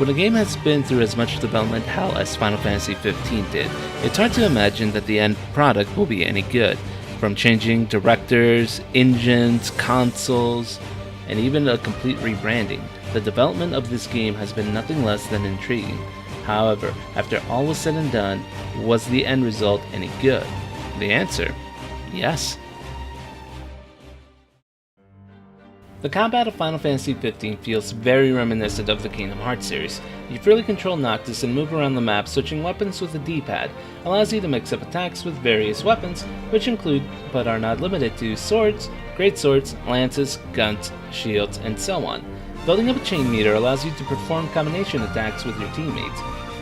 When a game has been through as much development hell as Final Fantasy XV did, it's hard to imagine that the end product will be any good. From changing directors, engines, consoles, and even a complete rebranding, the development of this game has been nothing less than intriguing. However, after all was said and done, was the end result any good? The answer: yes. The combat of Final Fantasy XV feels very reminiscent of the Kingdom Hearts series. You freely control Noctis and move around the map, switching weapons with the D-pad, allows you to mix up attacks with various weapons, which include, but are not limited to, swords, greatswords, lances, guns, shields, and so on. Building up a chain meter allows you to perform combination attacks with your teammates.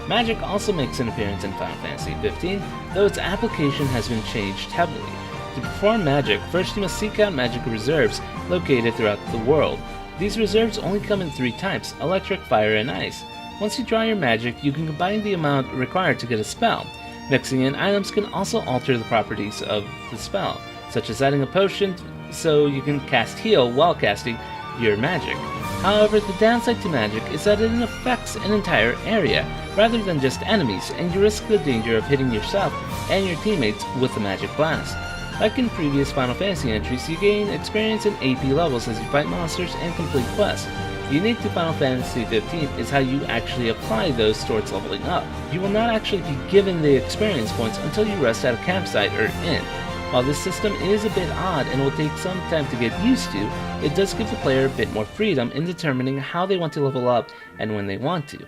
Magic also makes an appearance in Final Fantasy XV, though its application has been changed heavily. To perform magic, first you must seek out magic reserves located throughout the world. These reserves only come in 3 types: electric, fire, and ice. Once you draw your magic, you can combine the amount required to get a spell. Mixing in items can also alter the properties of the spell, such as adding a potion so you can cast heal while casting your magic. However, the downside to magic is that it affects an entire area, rather than just enemies, and you risk the danger of hitting yourself and your teammates with a magic blast. Like in previous Final Fantasy entries, you gain experience and AP levels as you fight monsters and complete quests. Unique to Final Fantasy XV is how you actually apply those towards leveling up. You will not actually be given the experience points until you rest at a campsite or inn. While this system is a bit odd and will take some time to get used to, it does give the player a bit more freedom in determining how they want to level up and when they want to.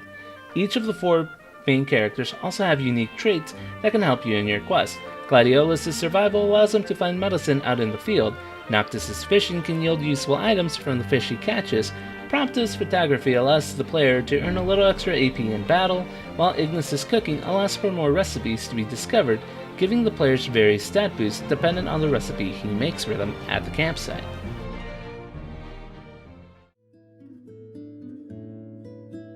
Each of the 4 main characters also have unique traits that can help you in your quest. Gladiolus' survival allows him to find medicine out in the field, Noctis' fishing can yield useful items from the fish he catches, Prompto's photography allows the player to earn a little extra AP in battle, while Ignis' cooking allows for more recipes to be discovered, giving the players various stat boosts dependent on the recipe he makes for them at the campsite.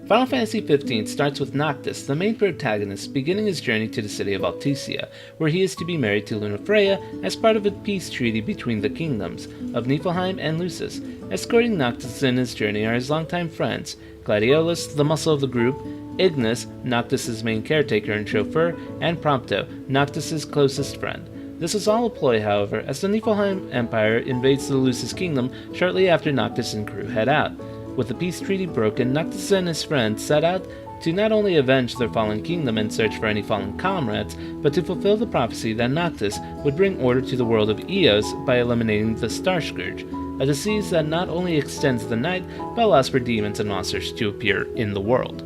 Final Fantasy XV starts with Noctis, the main protagonist, beginning his journey to the city of Altusia, where he is to be married to Lunafreya as part of a peace treaty between the kingdoms of Niflheim and Lucis. Escorting Noctis in his journey are his longtime friends, Gladiolus, the muscle of the group, Ignis, Noctis' main caretaker and chauffeur, and Prompto, Noctis' closest friend. This is all a ploy, however, as the Niflheim Empire invades the Lucis kingdom shortly after Noctis and crew head out. With the peace treaty broken, Noctis and his friends set out to not only avenge their fallen kingdom and search for any fallen comrades, but to fulfill the prophecy that Noctis would bring order to the world of Eos by eliminating the Star Scourge, a disease that not only extends the night, but allows for demons and monsters to appear in the world.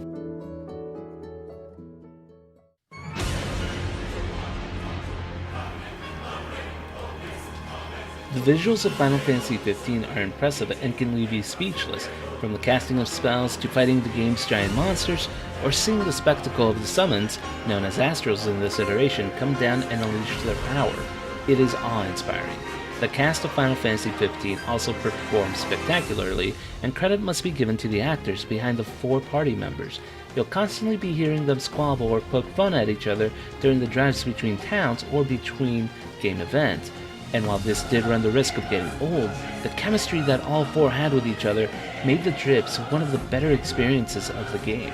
The visuals of Final Fantasy XV are impressive and can leave you speechless, from the casting of spells to fighting the game's giant monsters, or seeing the spectacle of the summons, known as Astrals in this iteration, come down and unleash their power. It is awe-inspiring. The cast of Final Fantasy XV also performs spectacularly, and credit must be given to the actors behind the 4 party members. You'll constantly be hearing them squabble or poke fun at each other during the drives between towns or between game events. And while this did run the risk of getting old, the chemistry that all 4 had with each other made the trips one of the better experiences of the game.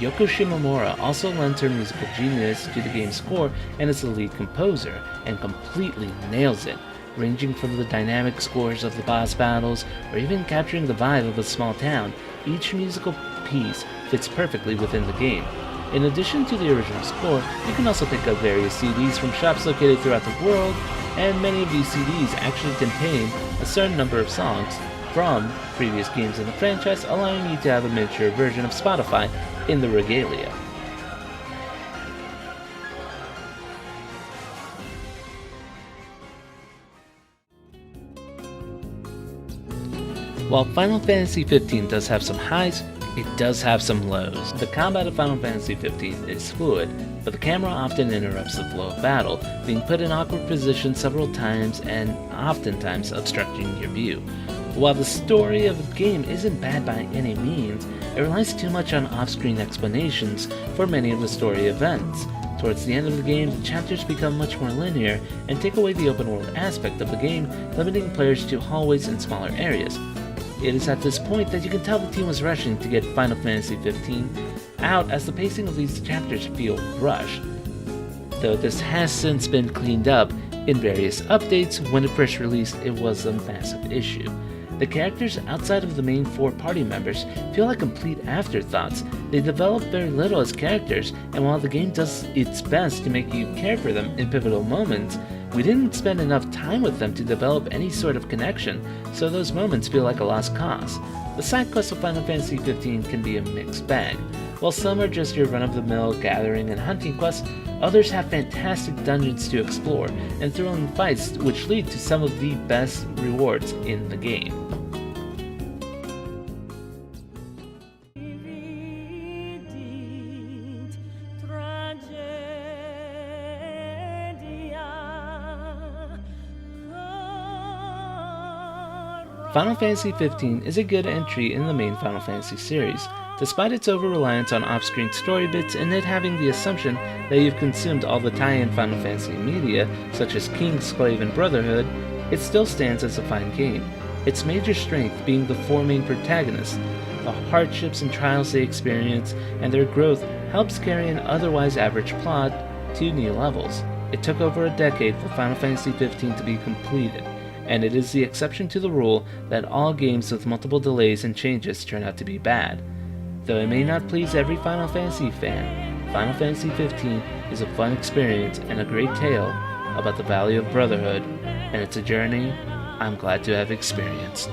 Yoko Shimomura also lends her musical genius to the game's score and is the lead composer, and completely nails it, ranging from the dynamic scores of the boss battles or even capturing the vibe of a small town. Each musical piece fits perfectly within the game. In addition to the original score, you can also pick up various CDs from shops located throughout the world, and many of these CDs actually contain a certain number of songs from previous games in the franchise, allowing you to have a miniature version of Spotify in the regalia. While Final Fantasy XV does have some highs, it does have some lows. The combat of Final Fantasy XV is fluid, but the camera often interrupts the flow of battle, being put in awkward positions several times and oftentimes obstructing your view. While the story of the game isn't bad by any means, it relies too much on off-screen explanations for many of the story events. Towards the end of the game, the chapters become much more linear and take away the open-world aspect of the game, limiting players to hallways and smaller areas. It is at this point that you can tell the team was rushing to get Final Fantasy XV out as the pacing of these chapters feel rushed. Though this has since been cleaned up in various updates, when it first released it was a massive issue. The characters outside of the main 4 party members feel like complete afterthoughts. They develop very little as characters, and while the game does its best to make you care for them in pivotal moments, we didn't spend enough time with them to develop any sort of connection, so those moments feel like a lost cause. The side quests of Final Fantasy XV can be a mixed bag. While some are just your run-of-the-mill gathering and hunting quests, others have fantastic dungeons to explore and thrilling fights which lead to some of the best rewards in the game. Final Fantasy XV is a good entry in the main Final Fantasy series, despite its over-reliance on off-screen story bits and it having the assumption that you've consumed all the tie-in Final Fantasy media, such as Kingsglaive and Brotherhood. It still stands as a fine game, its major strength being the 4 main protagonists. The hardships and trials they experience and their growth helps carry an otherwise average plot to new levels. It took over a decade for Final Fantasy XV to be completed, and it is the exception to the rule that all games with multiple delays and changes turn out to be bad. Though it may not please every Final Fantasy fan, Final Fantasy XV is a fun experience and a great tale about the value of brotherhood, and it's a journey I'm glad to have experienced.